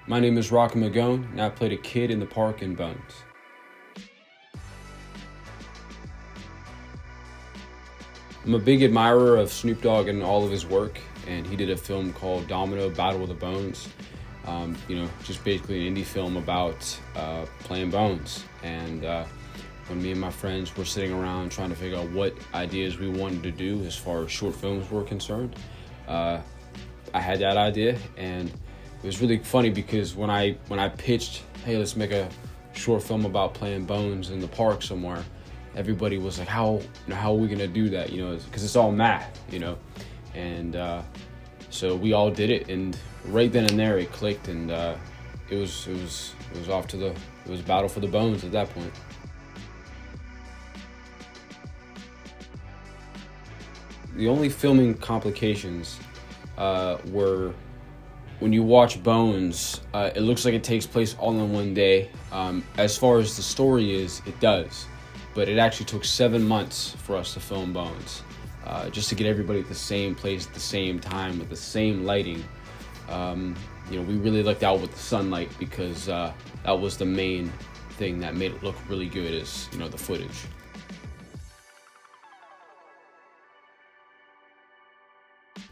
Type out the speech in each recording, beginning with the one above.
My name is Rocco Magone, and I played a kid in the park in Bones. I'm a big admirer of Snoop Dogg and all of his work, and he did a film called Domino, Battle of the Bones. Just basically an indie film about playing bones. And when me and my friends were sitting around trying to figure out what ideas we wanted to do as far as short films were concerned, I had that idea, and it was really funny because when I pitched, hey, let's make a short film about playing bones in the park somewhere, everybody was like, how are we gonna do that? Because it's all math, and so we all did it, and right then and there it clicked, and it was battle for the bones at that point. The only filming complications were when you watch Bones, it looks like it takes place all in one day. As far as the story is, it does. But it actually took 7 months for us to film Bones, just to get everybody at the same place at the same time with the same lighting. We really lucked out with the sunlight because that was the main thing that made it look really good, is the footage.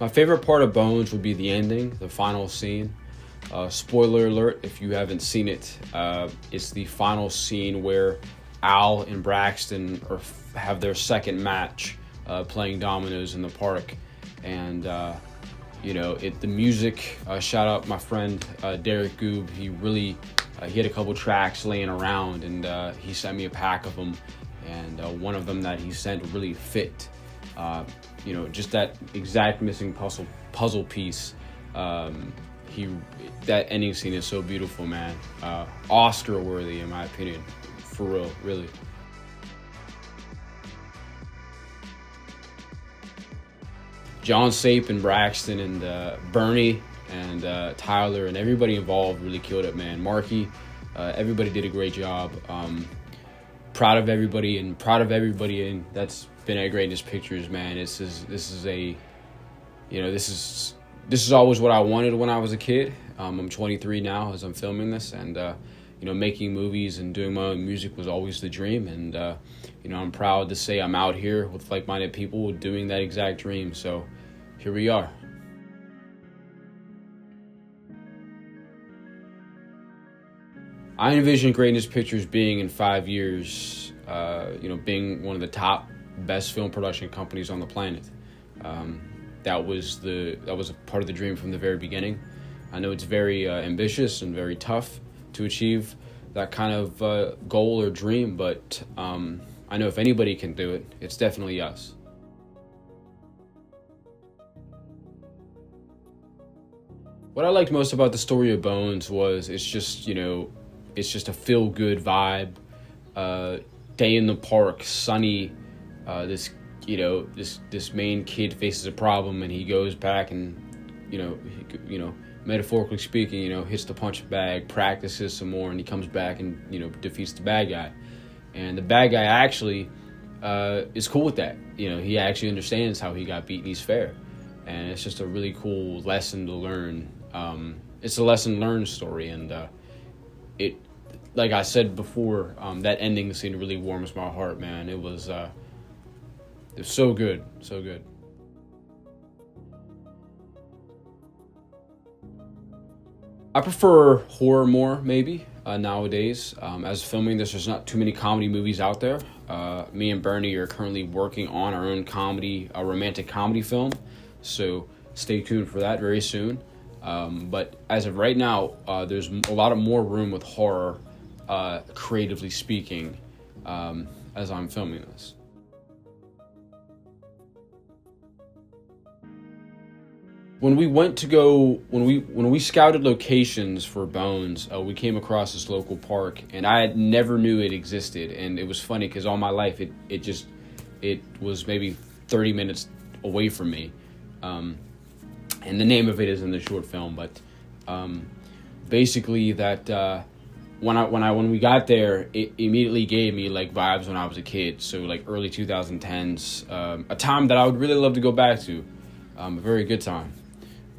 My favorite part of Bones would be the ending, the final scene. Spoiler alert if you haven't seen it. It's the final scene where Al and Braxton have their second match playing dominoes in the park. And, the music, shout out my friend Derek Goob. He had a couple tracks laying around, and he sent me a pack of them. And one of them that he sent really fit. Just that exact missing puzzle piece. That ending scene is so beautiful, man. Oscar worthy, in my opinion. For real, really. John, Sape, and Braxton, and Bernie, and Tyler, and everybody involved really killed it, man. Markie, everybody did a great job. Proud of everybody, and that's been at Greatness Pictures, man. This is always what I wanted when I was a kid. I'm 23 now as I'm filming this, and making movies and doing my own music was always the dream. And I'm proud to say I'm out here with like-minded people doing that exact dream. So here we are. I envision Greatness Pictures being in 5 years, being one of the top best film production companies on the planet. That was a part of the dream from the very beginning. I know it's very ambitious and very tough to achieve that kind of goal or dream, but I know if anybody can do it, it's definitely us. What I liked most about the story of Bones was it's just a feel-good vibe. Day in the park, sunny. This main kid faces a problem, and he goes back and metaphorically speaking, hits the punch bag, practices some more, and he comes back and defeats the bad guy. And the bad guy actually is cool with that. He actually understands how he got beaten. He's fair, and it's just a really cool lesson to learn. It's a lesson learned story, and it, like I said before, that ending scene really warms my heart, man. It was so good, so good. I prefer horror more, maybe, nowadays. As filming this, there's not too many comedy movies out there. Me and Bernie are currently working on our own a romantic comedy film, so stay tuned for that very soon. But as of right now, there's a lot of more room with horror, creatively speaking, as I'm filming this. When we scouted locations for Bones, we came across this local park, and I never knew it existed. And it was funny because all my life it was maybe 30 minutes away from me. And the name of it is in the short film, but basically that when we got there, it immediately gave me like vibes when I was a kid. So like early 2010s, a time that I would really love to go back to, a very good time.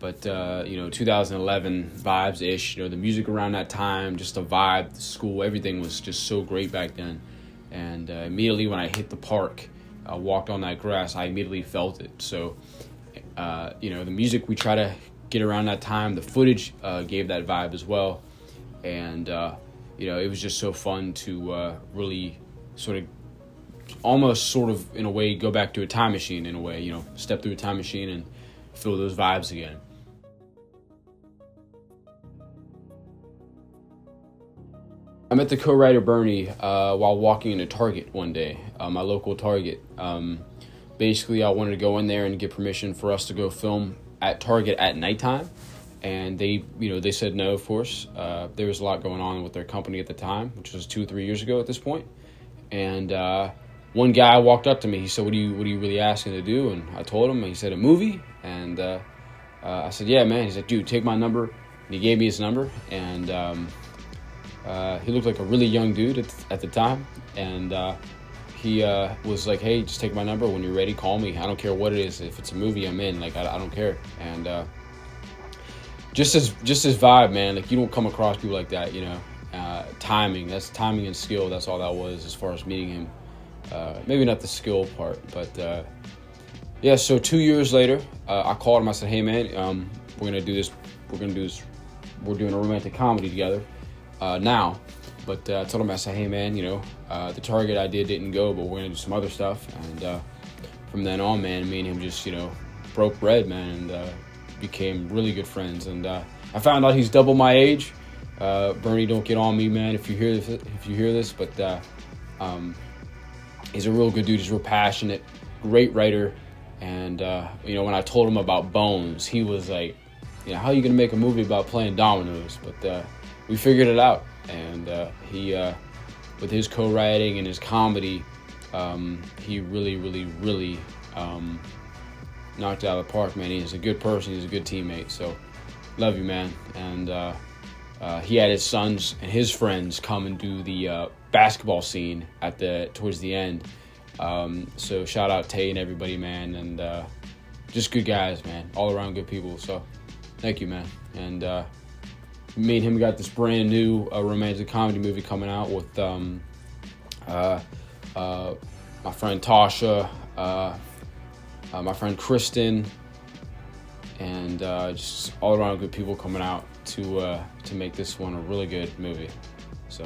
But 2011 vibes-ish, the music around that time, just the vibe, the school, everything was just so great back then. And immediately when I hit the park, I walked on that grass, I immediately felt it. So, the music we try to get around that time, the footage gave that vibe as well. And, it was just so fun to really almost in a way, go back to a time machine in a way, step through a time machine and feel those vibes again. I met the co-writer Bernie while walking into Target one day, my local Target. Basically, I wanted to go in there and get permission for us to go film at Target at nighttime, and they said no. Of course, there was a lot going on with their company at the time, which was 2 or 3 years ago at this point. And one guy walked up to me. He said, "What are you really asking to do?" And I told him. And he said, "A movie?" And I said, "Yeah, man." He said, "Dude, take my number." And he gave me his number, and he looked like a really young dude at the time, and he was like, "Hey, just take my number. When you're ready, call me. I don't care what it is. If it's a movie, I'm in. Like, I don't care." And just his vibe, man. Like, you don't come across people like that, timing. That's timing and skill. That's all that was as far as meeting him. Maybe not the skill part, but yeah. So 2 years later, I called him. I said, "Hey, man, we're gonna do this. We're doing a romantic comedy together." Now, but I told him, I said, "Hey man, the Target idea didn't go, but we're gonna do some other stuff." And from then on, man, me and him just broke bread, man, and became really good friends. And I found out he's double my age. Bernie, don't get on me, man, if you hear this, but he's a real good dude. He's real passionate, great writer. And when I told him about Bones, he was like, "How are you gonna make a movie about playing dominoes?" But we figured it out, and he, with his co-writing and his comedy, he really, really, really knocked it out of the park, man. He's a good person. He's a good teammate. So, love you, man. And he had his sons and his friends come and do the basketball scene towards the end. So shout out Tay and everybody, man, and just good guys, man. All around good people. So, thank you, man. And me and him got this brand new romantic comedy movie coming out with my friend Tasha, my friend Kristen, and just all around good people coming out to make this one a really good movie. So.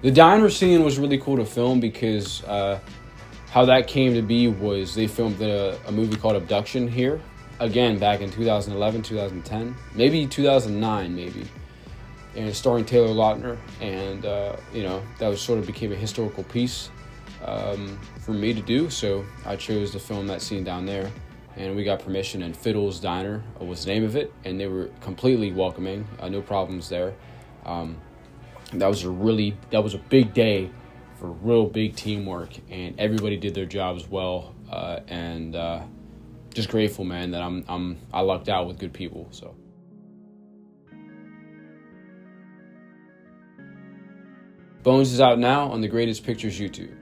The diner scene was really cool to film because how that came to be was they filmed a movie called Abduction here, again, back in 2011, 2010, maybe 2009, maybe. And it's starring Taylor Lautner, and, that was became a historical piece for me to do, so I chose to film that scene down there. And we got permission, and Fiddle's Diner was the name of it, and they were completely welcoming, no problems there. That was a big day for real big teamwork, and everybody did their jobs well, and just grateful, man, that I lucked out with good people. So. Bones is out now on the Greatest Pictures YouTube.